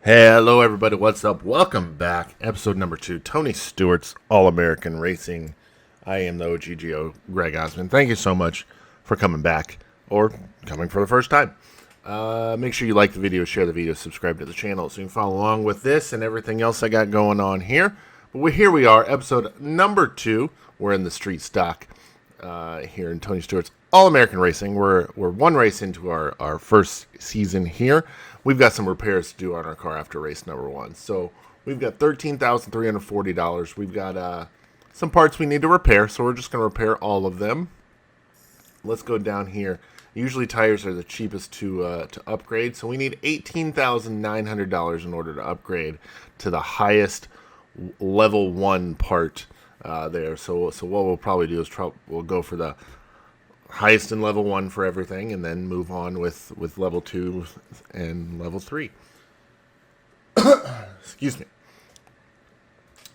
Hello, everybody. What's up? Welcome back. Episode number 2, Tony Stewart's All-American Racing. I am the OGGO, Greg Osmond. Thank you so much for coming back or coming for the first time. Make sure you like the video, share the video, subscribe to the channel so you can follow along with this and everything else I got going on here. But here we are, episode number 2. We're in the street stock here in Tony Stewart's All-American Racing. We're one race into our first season here. We've got some repairs to do on our car after race number 1. So we've got $13,340. We've got some parts we need to repair, so we're just going to repair all of them. Let's go down here. Usually tires are the cheapest to upgrade, so we need $18,900 in order to upgrade to the highest level 1 part there. So what we'll probably do is we'll go for the highest in level 1 for everything, and then move on with level 2 and level 3. Excuse me.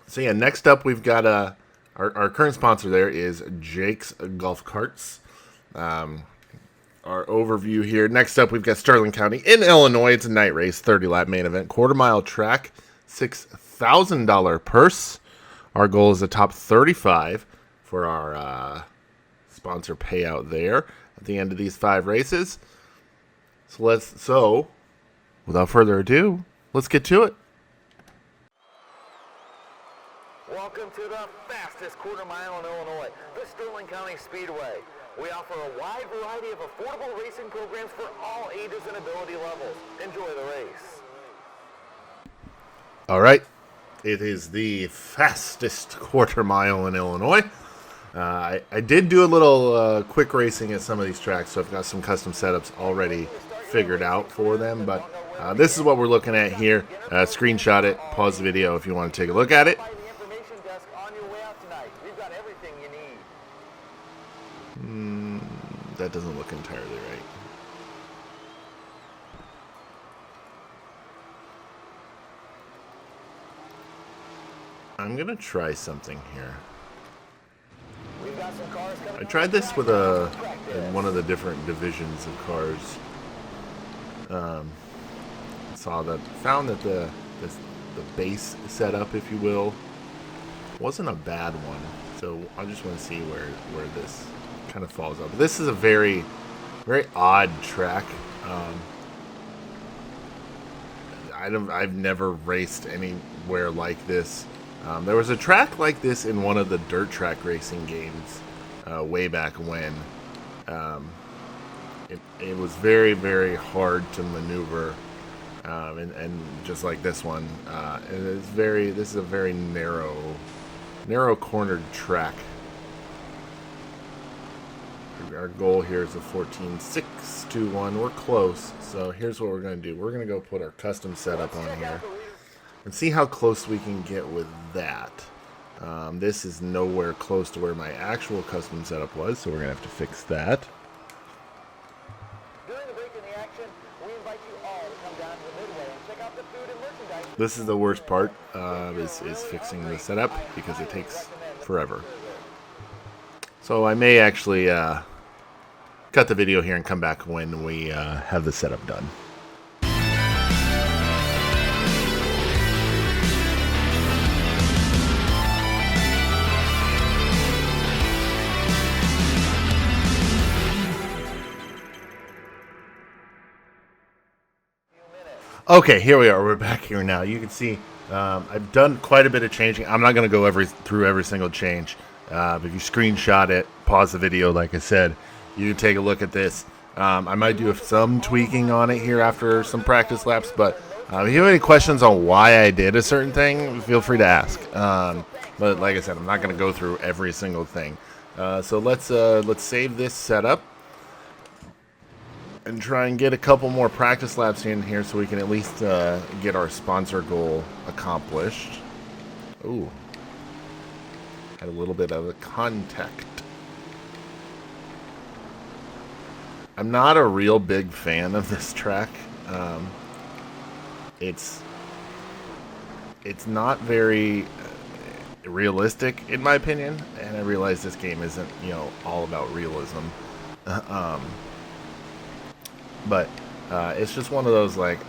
So yeah, next up we've got our current sponsor there is Jake's Golf Carts. Our overview here. Next up we've got Sterling County in Illinois. It's a night race, 30-lap main event, quarter-mile track, $6,000 purse. Our goal is the top 35 for our sponsor payout there at the end of these 5 races. So without further ado, let's get to it. Welcome to the fastest quarter mile in Illinois, the Sterling County Speedway. We offer a wide variety of affordable racing programs for all ages and ability levels. Enjoy the race. All right, it is the fastest quarter mile in Illinois. I did do a little quick racing at some of these tracks, so I've got some custom setups already figured out for them, but this is what we're looking at here. Screenshot it, pause the video if you want to take a look at it. That doesn't look entirely right. I'm going to try something here. I tried this with in one of the different divisions of cars. Found that the base setup, if you will, wasn't a bad one. So I just want to see where this kind of falls out. But this is a very, very odd track. I've never raced anywhere like this. There was a track like this in one of the dirt track racing games way back when. It was very, very hard to maneuver, and just like this one, this is a very narrow cornered track. Our goal here is a 14.621. We're close, so here's what we're going to do. We're going to go put our custom setup on here and see how close we can get with that. This is nowhere close to where my actual custom setup was, so we're going to have to fix that. During the break in the action, we invite you all to come down to the midway and check out the food and merchandise. This is the worst part, is fixing the setup, because it takes forever. So I may actually cut the video here and come back when we have the setup done. Okay, here we are. We're back here now. You can see I've done quite a bit of changing. I'm not going to go through every single change. But if you screenshot it, pause the video, like I said, you can take a look at this. I might do some tweaking on it here after some practice laps, but if you have any questions on why I did a certain thing, feel free to ask. But like I said, I'm not going to go through every single thing. So let's save this setup and try and get a couple more practice laps in here so we can at least get our sponsor goal accomplished. Ooh. Had a little bit of a contact. I'm not a real big fan of this track. It's not very realistic, in my opinion, and I realize this game isn't, all about realism. But it's just one of those, like,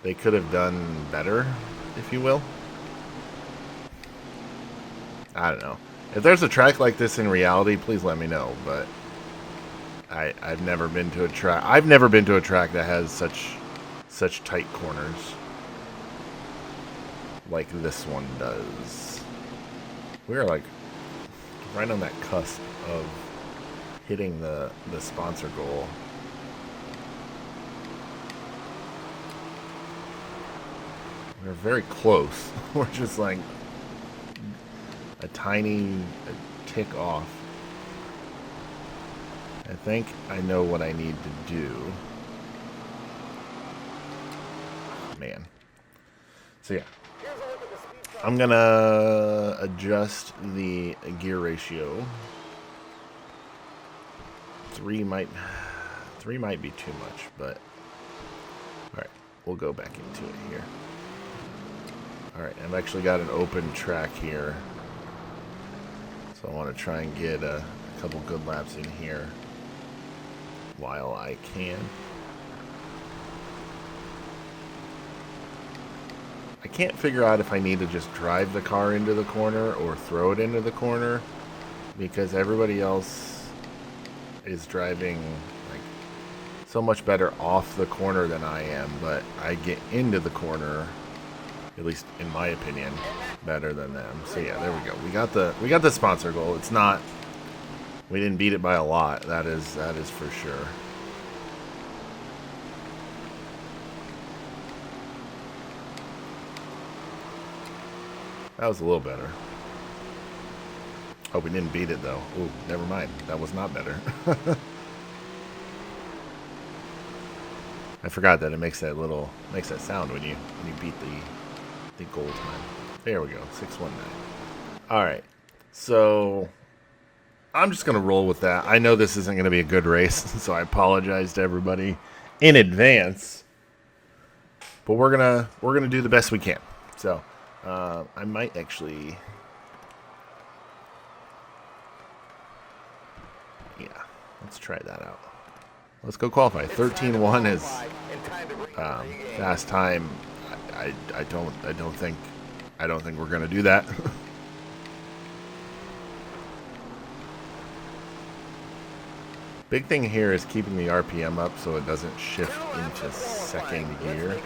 they could have done better, if you will. I don't know. If there's a track like this in reality, please let me know. But I've never been to a track. I've never been to a track that has such tight corners like this one does. We're like right on that cusp of hitting the sponsor goal. We're very close. We're just like a tiny tick off. I think I know what I need to do. Man. So yeah. I'm gonna adjust the gear ratio. 3 might be too much, but alright, we'll go back into it here. Alright, I've actually got an open track here. So I want to try and get a couple good laps in here while I can. I can't figure out if I need to just drive the car into the corner or throw it into the corner, because everybody else is driving like so much better off the corner than I am, but I get into the corner, at least in my opinion, better than them. So yeah, there we go. We got the sponsor goal. It's not, we didn't beat it by a lot. That is for sure. That was a little better. Oh, we didn't beat it though. Ooh, never mind. That was not better. I forgot that it makes that sound when you beat the goal time. There we go. 6:19. All right. So I'm just gonna roll with that. I know this isn't gonna be a good race, so I apologize to everybody in advance. But we're gonna do the best we can. So. I might actually, yeah, let's try that out. Let's go qualify. 13:1 is fast time. I don't think we're gonna do that. Big thing here is keeping the RPM up so it doesn't shift into second gear.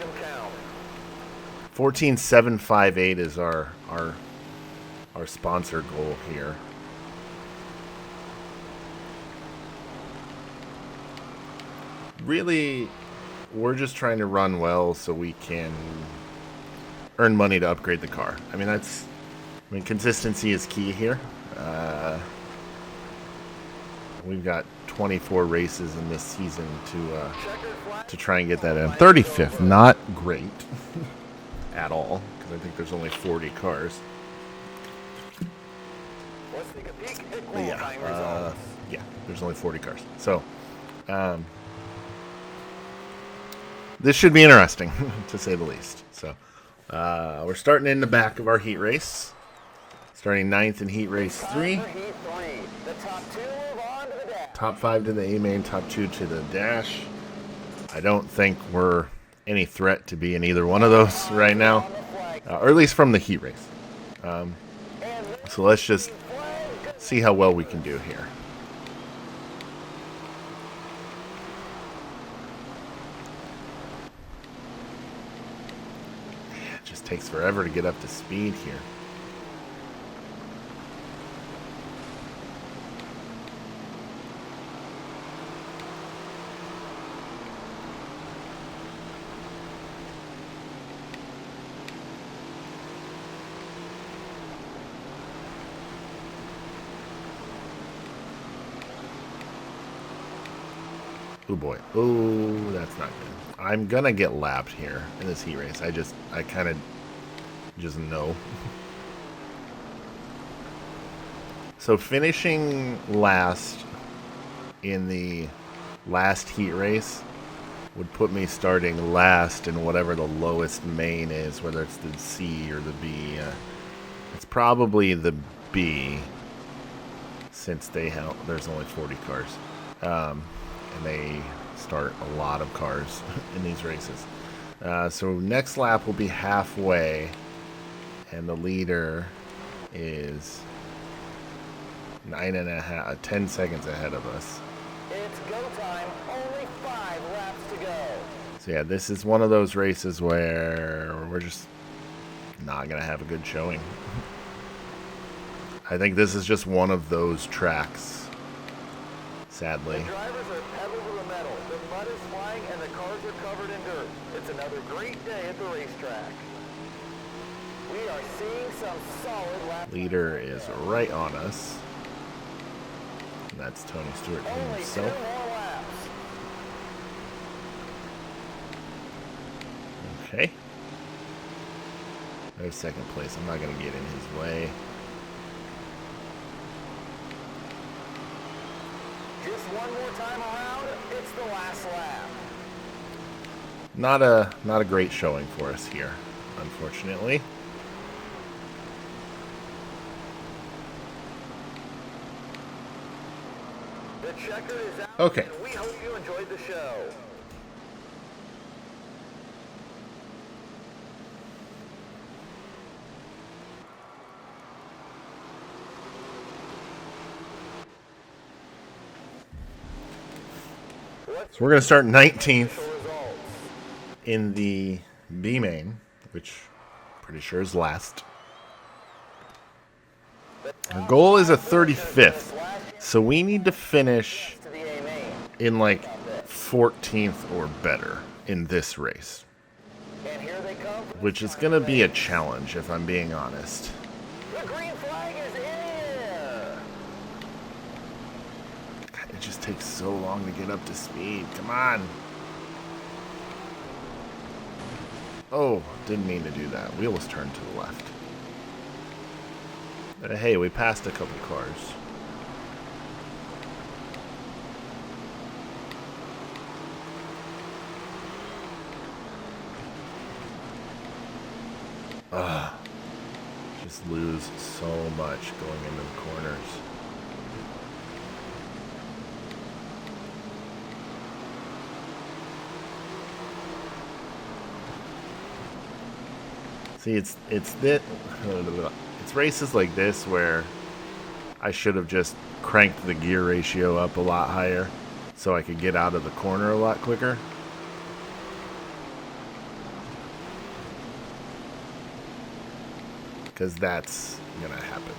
14,758 is our sponsor goal here. Really, we're just trying to run well so we can earn money to upgrade the car. I mean, consistency is key here. We've got 24 races in this season to try and get that in. 35th, not great. At all, because I think there's only 40 cars. Yeah, there's only 40 cars. So, this should be interesting, to say the least. So, we're starting in the back of our heat race. Starting 9th in heat race 3. Top 5 to the A main, top 2 to the dash. I don't think we're any threat to be in either one of those right now, or at least from the heat race. So let's just see how well we can do here. It just takes forever to get up to speed here. Oh boy. Oh, that's not good. I'm gonna get lapped here in this heat race. I kind of just know. So finishing last in the last heat race would put me starting last in whatever the lowest main is, whether it's the C or the B. It's probably the B, since there's only 40 cars. And they start a lot of cars in these races. So next lap will be halfway, and the leader is 10 seconds ahead of us. It's go time. Only 5 laps to go. So yeah, this is one of those races where we're just not going to have a good showing. I think this is just one of those tracks, sadly. The drivers are pedal to the metal. The mud is flying and the cars are covered in dirt. It's another great day at the racetrack. We are seeing some solid laps. Leader is right on us. And that's Tony Stewart Only himself. 2 more laps. Okay. There's second place. I'm not going to get in his way. Just one more time around. It's the last lap. Not a great showing for us here, unfortunately. The checker is out. Okay. And we hope you enjoyed the show. So we're going to start 19th in the B main, which I'm pretty sure is last. Our goal is a 35th, so we need to finish in like 14th or better in this race, which is going to be a challenge if I'm being honest. The green flag is in the air. God, it just takes so long to get up to speed. Come on. Oh, didn't mean to do that. Wheel was turned to the left. Hey, we passed a couple cars. Just lose so much going into the corners. See, it's races like this where I should have just cranked the gear ratio up a lot higher so I could get out of the corner a lot quicker. Because that's going to happen.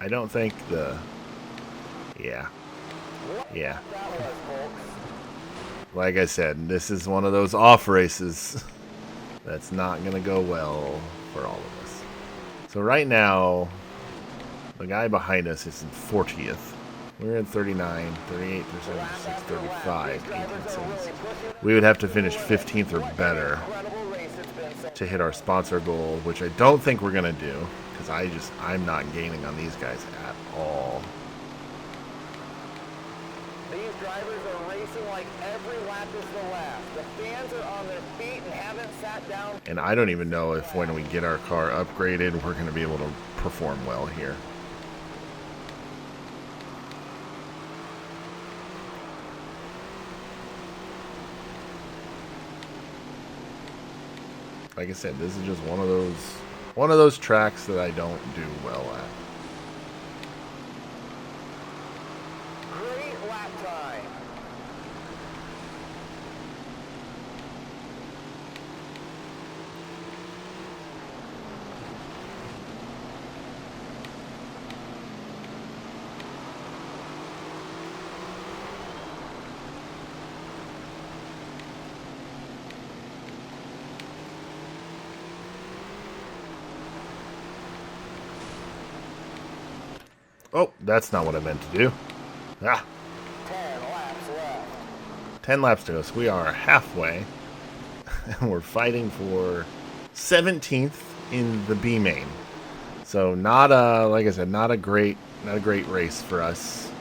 I don't think the... Yeah. Like I said, this is one of those off races that's not going to go well for all of us. So right now, the guy behind us is in 40th. We're in 39, 38, 36, 35, 18, 17. We would have to finish 15th or better to hit our sponsor goal, which I don't think we're going to do, because I'm not gaining on these guys at all. These drivers are racing like every lap is the last. The fans are on their feet and haven't sat down. And I don't even know if when we get our car upgraded, we're going to be able to perform well here. Like I said, this is just one of those tracks that I don't do well at. Great lap time. Oh, that's not what I meant to do. 10 laps left. 10 laps to go, so we are halfway. And we're fighting for 17th in the B main. So like I said, not a great race for us.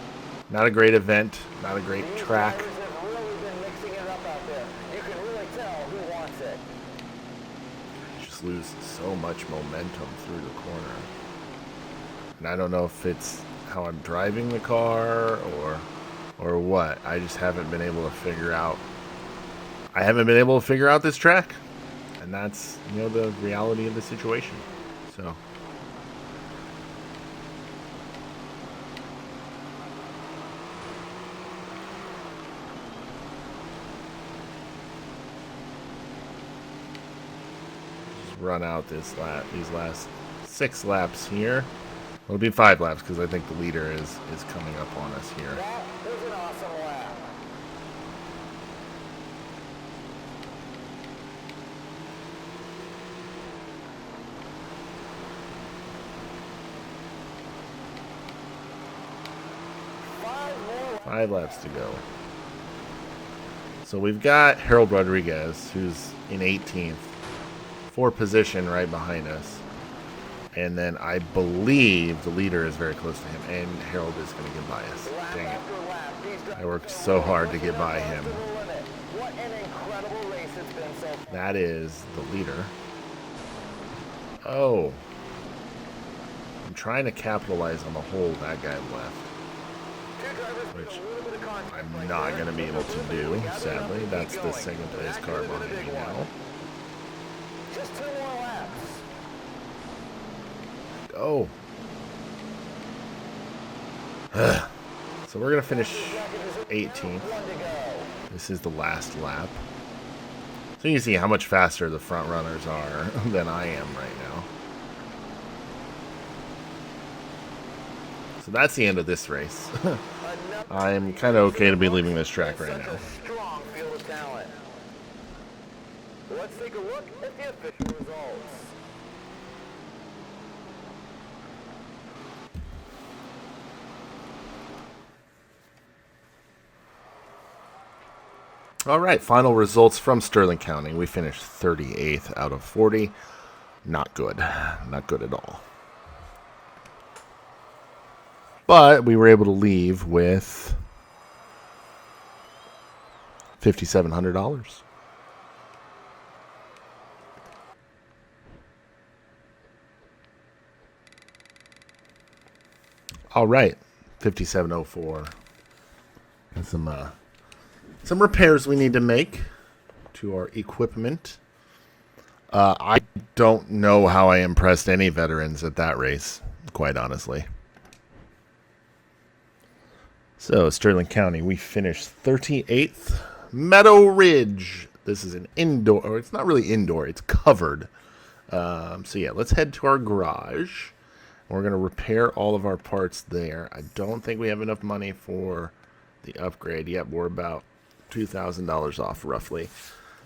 Not a great event, not a great track. These drivers have really been mixing it up out there. You can really tell who wants it. Just lose so much momentum through the corner. And I don't know if it's how I'm driving the car or or what. I just haven't been able to figure out. I haven't been able to figure out this track, and that's, you know, the reality of the situation. So. Run out these last 6 laps here. It'll be 5 laps because I think the leader is coming up on us here. That was an awesome lap. Five laps to go. So we've got Harold Rodriguez, who's in 18th. For position right behind us, and then I believe the leader is very close to him, and Harold is going to get by us. Dang it. I worked so hard to get by him. That is the leader. Oh. I'm trying to capitalize on the hole that guy left, which I'm not going to be able to do, sadly. That's the second place car behind me now. Just 2 more laps. Oh. So we're going to finish 18th. This is the last lap. So you can see how much faster the front runners are than I am right now. So that's the end of this race. I'm kind of okay to be leaving this track right now. Strong field of talent. Let's take a look at the official results. All right, final results from Sterling County. We finished 38th out of 40. Not good. Not good at all. But we were able to leave with $5,700. All right, 5704. Got some repairs we need to make to our equipment. I don't know how I impressed any veterans at that race, quite honestly. So, Sterling County, we finished 38th. Meadow Ridge. This is an indoor, or it's not really indoor, it's covered. So yeah, let's head to our garage. We're going to repair all of our parts there. I don't think we have enough money for the upgrade yet. We're about $2,000 off, roughly.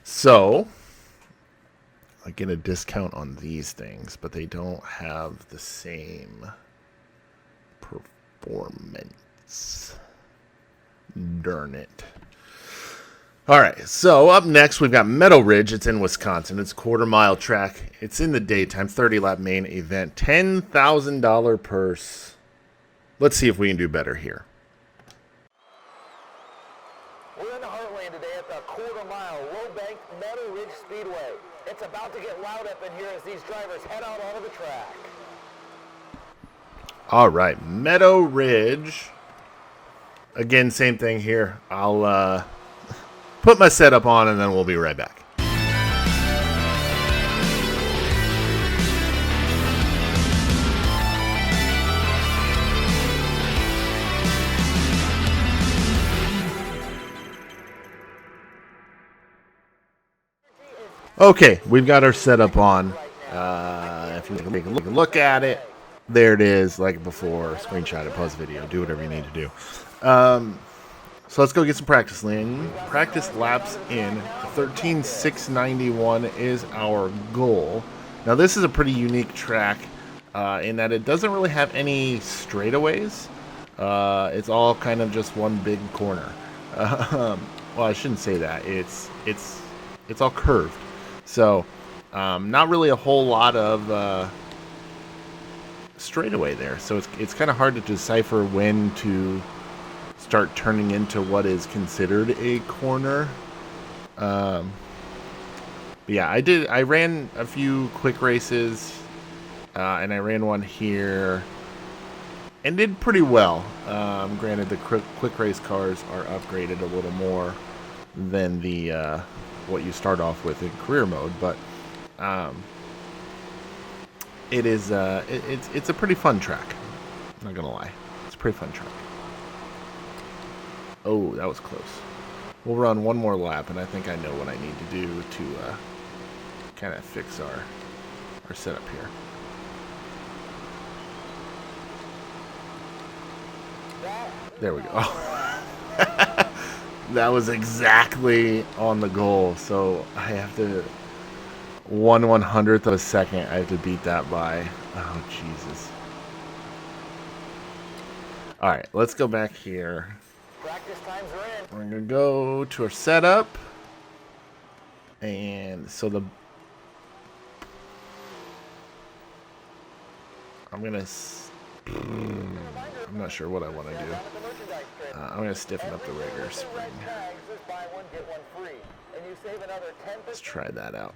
So, I get a discount on these things, but they don't have the same performance. Darn it. All right, so up next, we've got Meadow Ridge. It's in Wisconsin. It's a quarter-mile track. It's in the daytime, 30-lap main event, $10,000 purse. Let's see if we can do better here. We're in the heartland today at the quarter-mile low-banked Meadow Ridge Speedway. It's about to get loud up in here as these drivers head out onto the track. All right, Meadow Ridge. Again, same thing here. I'll put my setup on, and then we'll be right back. Okay, we've got our setup on. If you take a look at it, there it is, like before. Screenshot it, pause the video, do whatever you need to do. So let's go get some practice laps in. 13,691 is our goal. Now this is a pretty unique track in that it doesn't really have any straightaways. It's all kind of just one big corner. Well, I shouldn't say that. It's all curved. So not really a whole lot of straightaway there. So it's kind of hard to decipher when to start turning into what is considered a corner. But yeah, I ran a few quick races, and I ran one here, and did pretty well. Granted, the quick race cars are upgraded a little more than the what you start off with in career mode, but it is it's a pretty fun track. I'm not gonna lie, it's a pretty fun track. Oh, that was close. We'll run one more lap, and I think I know what I need to do to kind of fix our setup here. There we go. That was exactly on the goal. So I have to 1/100th of a second. I have to beat that by. Oh Jesus! All right, let's go back here. Practice times are in. We're gonna go to our setup, and so I'm not sure what I want to do. I'm going to stiffen up the rigger spring. Let's try that out.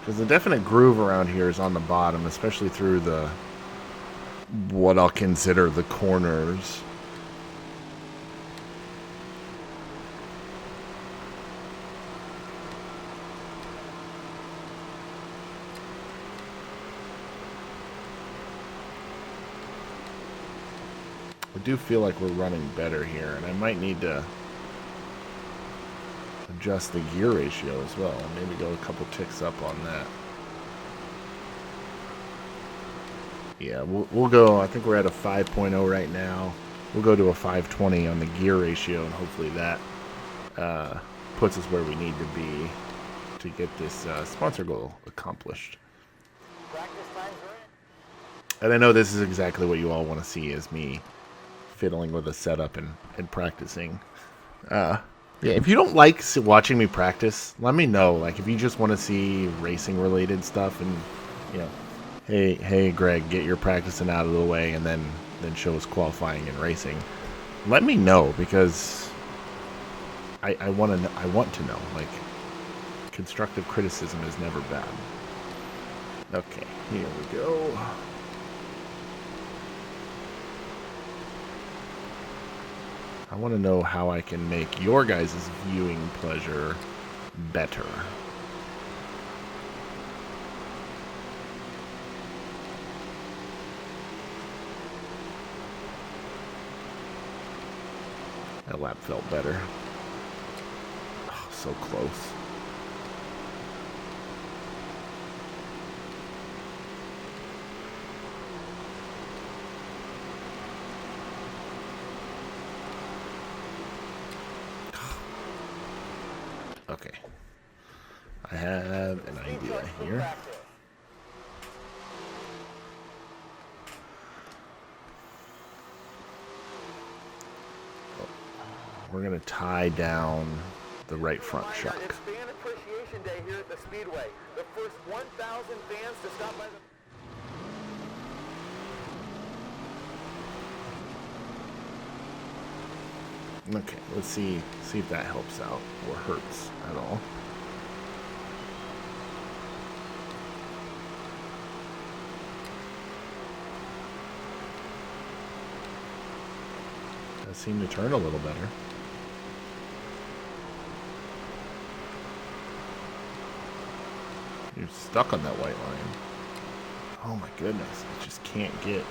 Because the definite groove around here is on the bottom, especially through what I'll consider the corners. I do feel like we're running better here, and I might need to adjust the gear ratio as well. Maybe go a couple ticks up on that. Yeah, we'll go. I think we're at a 5.0 right now. We'll go to a 520 on the gear ratio, and hopefully that puts us where we need to be to get this sponsor goal accomplished. And I know this is exactly what you all want to see, is me fiddling with a setup and practicing. Yeah, if you don't like watching me practice, let me know. Like, if you just want to see racing related stuff, and you know, hey Greg, get your practicing out of the way and then show us qualifying and racing, let me know, because I want to know. Like, constructive criticism is never bad. Okay, here we go. I want to know how I can make your guys' viewing pleasure better. That lap felt better. Oh, so close. Okay. I have an idea here. We're going to tie down the right front shock. It's Fan Appreciation Day here at the Speedway. The first 1,000 fans to stop by the... Okay, let's see if that helps out or hurts at all. Does seem to turn a little better. You're stuck on that white line. Oh my goodness, I just can't get...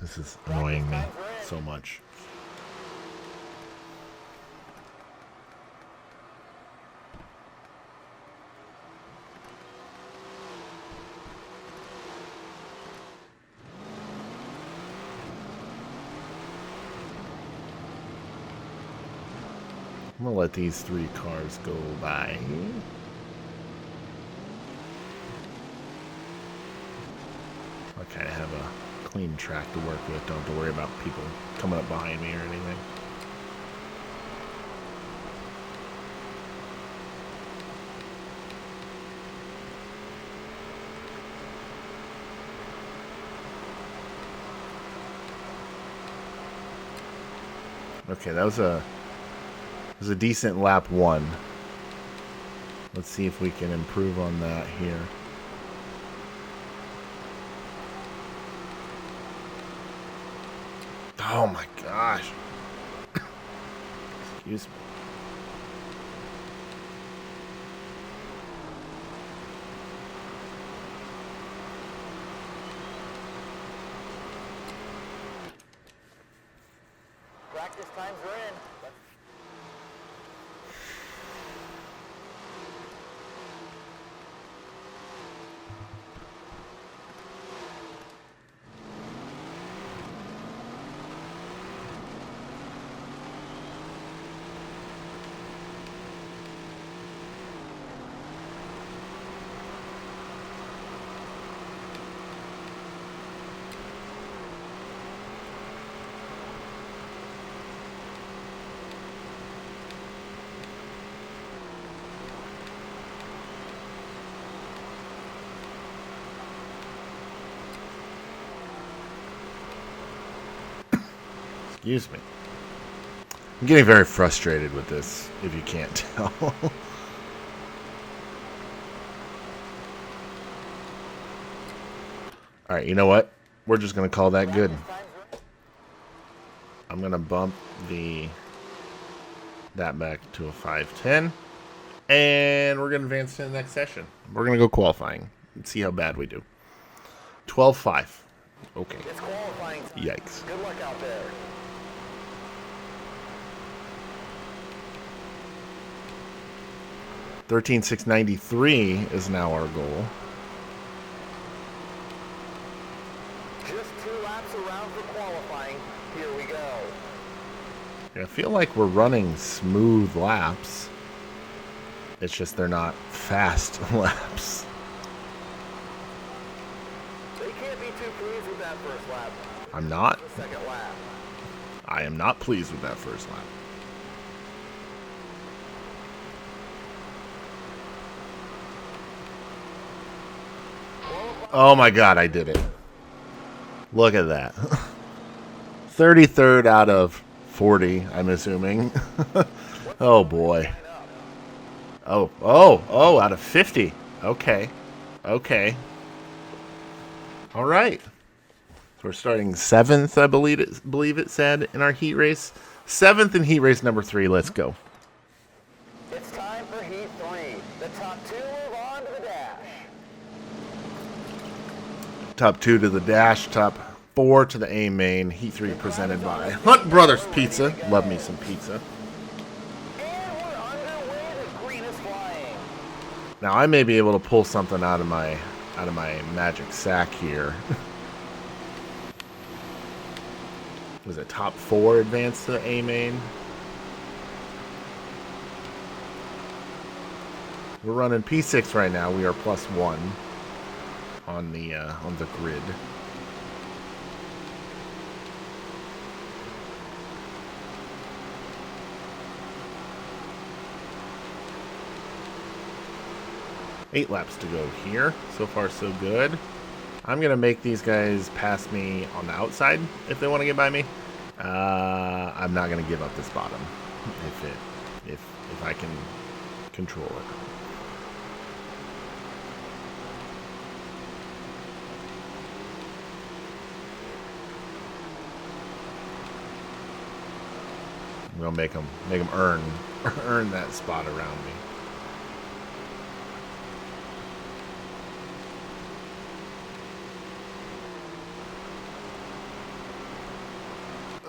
This is annoying me so much. I'm going to let these 3 cars go by. I kind of have a clean track to work with. Don't have to worry about people coming up behind me or anything. Okay, that was a decent lap 1. Let's see if we can improve on that here. Oh my gosh. Excuse me. Practice times are in. Excuse me. I'm getting very frustrated with this, if you can't tell. Alright, you know what? We're just going to call that good. I'm going to bump that back to a 5:10. And we're going to advance to the next session. We're going to go qualifying and see how bad we do. 12:5. Okay. It's qualifying. Yikes. Good luck out there. $13,693 is now our goal. Just 2 laps around for qualifying. Here we go. I feel like we're running smooth laps. It's just they're not fast laps. They can't be too pleased with that first lap. I'm not. The second lap. I am not pleased with that first lap. Oh my god, I did it. Look at that. 33rd out of 40, I'm assuming. Oh boy. Oh, out of 50. Okay. Okay. All right. So we're starting 7th, I believe it said in our heat race. 7th in heat race number 3. Let's go. It's time for heat 3. The top 2 move on to the dash. Top 2 to the dash, top 4 to the A main. Heat 3 presented by Hunt Brothers Pizza. Love me some pizza. And we're underway. The green is flying. Now I may be able to pull something out of my magic sack here. Was it top 4 advance to the A main? We're running P6 right now. We are +1 on the grid. Eight laps to go here. So far, so good. I'm gonna make these guys pass me on the outside if they want to get by me. I'm not gonna give up this bottom if I can control it. I'm gonna make them earn that spot around me.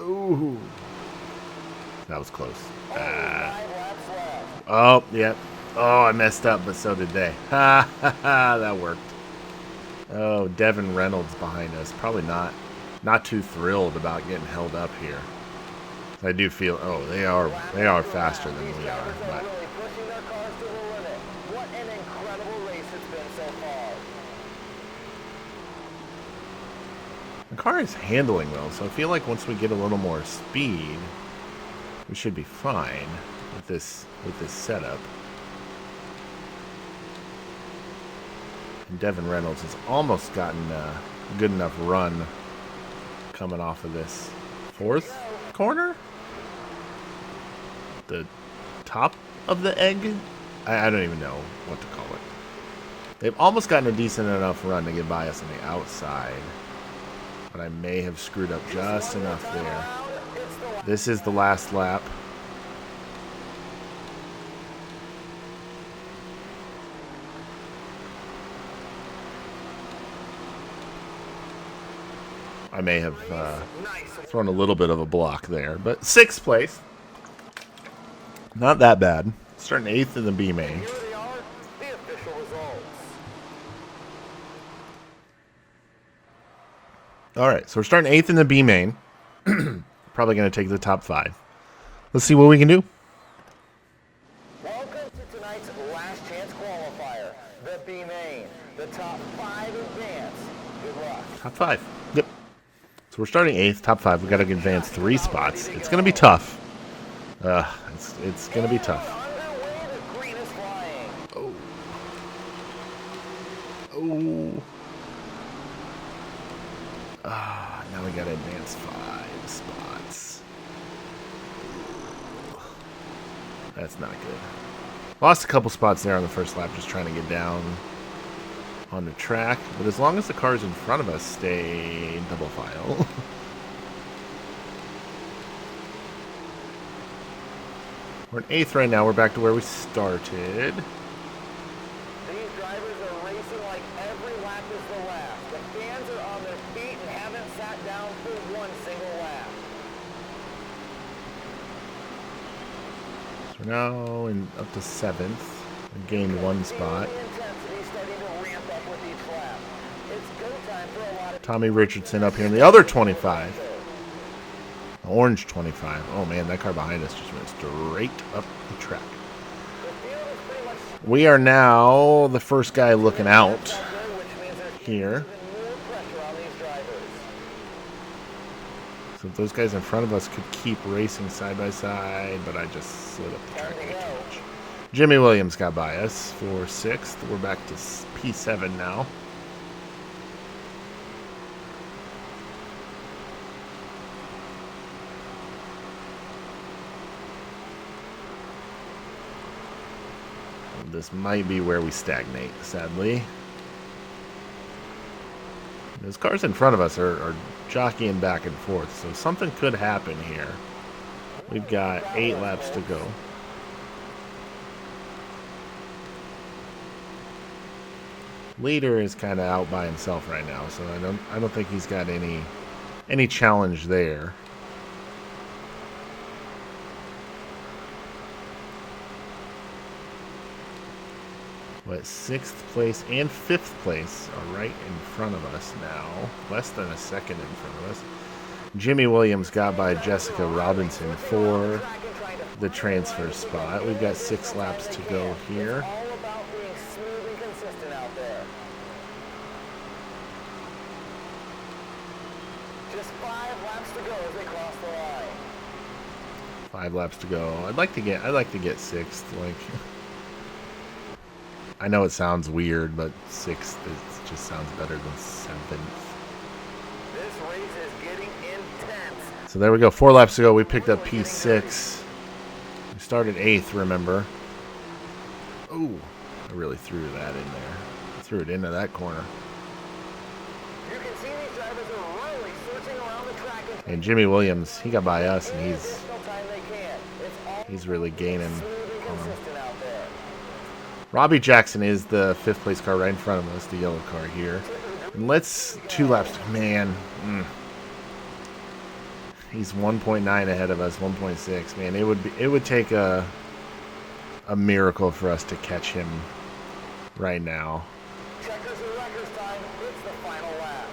Ooh, that was close. Oh, yep. Oh, I messed up, but so did they. Ha ha ha! That worked. Oh, Devin Reynolds behind us. Probably not too thrilled about getting held up here. I do feel, oh, they are faster than we are. But Really pushing their cars to the limit. What an incredible race it's been so far. the car is handling well, so I feel like once we get a little more speed, we should be fine with this setup. And Devin Reynolds has almost gotten a good enough run coming off of this fourth corner. The top of the egg? I don't even know what to call it. They've almost gotten a decent enough run to get by us on the outside. But I may have screwed up just enough there. This is the last lap. I may have thrown a little bit of a block there, but 6th place. Not that bad. Starting 8th in the B main. Here they are, the official results. All right, so we're starting 8th in the B main. Probably going to take the top 5. Let's see what we can do. Welcome to tonight's last chance qualifier, the B main. The top 5 advance. Good luck. Top 5. Yep. So we're starting 8th, top 5. We got to advance 3 spots. It's going to be tough. It's going to be tough. Underway, the green is flying. Oh. Now we got to advance 5 spots. That's not good. Lost a couple spots there on the first lap, just trying to get down on the track. But as long as the cars in front of us stay double file. We're in 8th right now. We're back to where we started. These drivers are racing like every lap is the last. The fans are on their feet and haven't sat down for one single lap. So we're now up to 7th. We gained 1 spot. The intensity starting to ramp up with each lap. It's go time for a lot of Tommy Richardson up here in the other 25. The orange 25. Oh man, that car behind us just went straight up the track. We are now the first guy looking out here. So those guys in front of us could keep racing side by side, but I just slid up the track way too much. Jimmy Williams got by us for 6th. We're back to P7 now. This might be where we stagnate, sadly. Those cars in front of us are jockeying back and forth, so something could happen here. We've got 8 laps to go. Leader is kind of out by himself right now, so I don't think he's got any challenge there. But 6th place and 5th place are right in front of us now. Less than a second in front of us. Jimmy Williams got by Jessica Robinson for the transfer spot. We've got 6 laps to go here. all about being smooth and consistent out there. Just 5 laps to go as they cross the line. 5 laps to go. I'd like to get 6th. Like, I know it sounds weird, but 6th just sounds better than 7th. This race is getting intense. So there we go. 4 laps to go. We picked up P6. We started 8th, remember. Oh, I really threw that in there. I threw it into that corner. You can see these drivers are really searching around the track And Jimmy Williams, he got by us, and additional time they can. It's all he's really gaining smooth and on him. consistent out there. Robbie Jackson is the 5th place car right in front of us, the yellow car here. And let's 2 laps. Man, he's 1.9 ahead of us, 1.6. Man, it would take a miracle for us to catch him right now. Checkers and wreckers time. It's the final lap.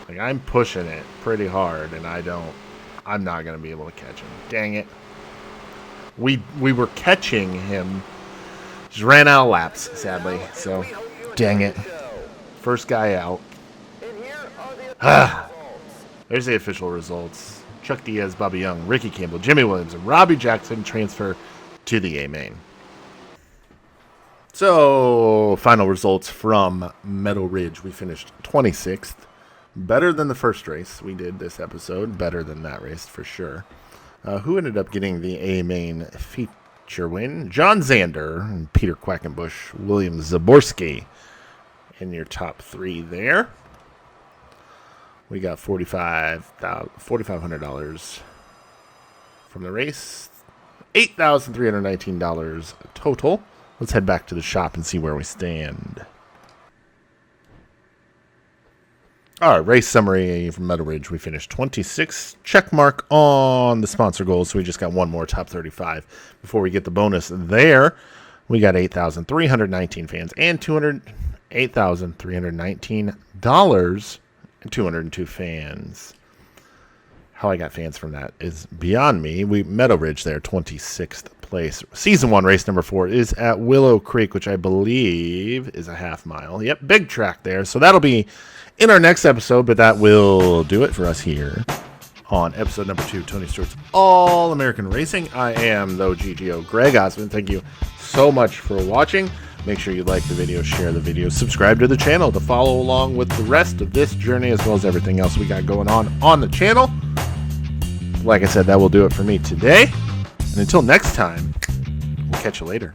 Like, I'm pushing it pretty hard, and I I'm not going to be able to catch him. Dang it. We were catching him. Just ran out of laps, sadly. So, dang it. First guy out. There's the official results. Chuck Diaz, Bobby Young, Ricky Campbell, Jimmy Williams, and Robbie Jackson transfer to the A-Main. So, final results from Meadow Ridge. We finished 26th. Better than the first race we did this episode. Better than that race for sure. Who ended up getting the A-Main feature win? John Zander and Peter Quackenbush, William Zaborski in your top three there. We got $4,500 from the race. $8,319 total. Let's head back to the shop and see where we stand. All right, race summary from Meadow Ridge. We finished 26th. Check mark on the sponsor goals, so we just got one more top 35 before we get the bonus there. We got 8,319 fans and $8,319 and 202 fans. How I got fans from that is beyond me. Meadow Ridge there, 26th place. Season 1, race number 4 is at Willow Creek, which I believe is a half mile. Yep, big track there. So that'll be in our next episode, but that will do it for us here on episode number 2, Tony Stewart's All-American Racing. I am, though, GGO Greg Osmond. Thank you so much for watching. Make sure you like the video, share the video, subscribe to the channel to follow along with the rest of this journey as well as everything else we got going on the channel. Like I said, that will do it for me today. And until next time, we'll catch you later.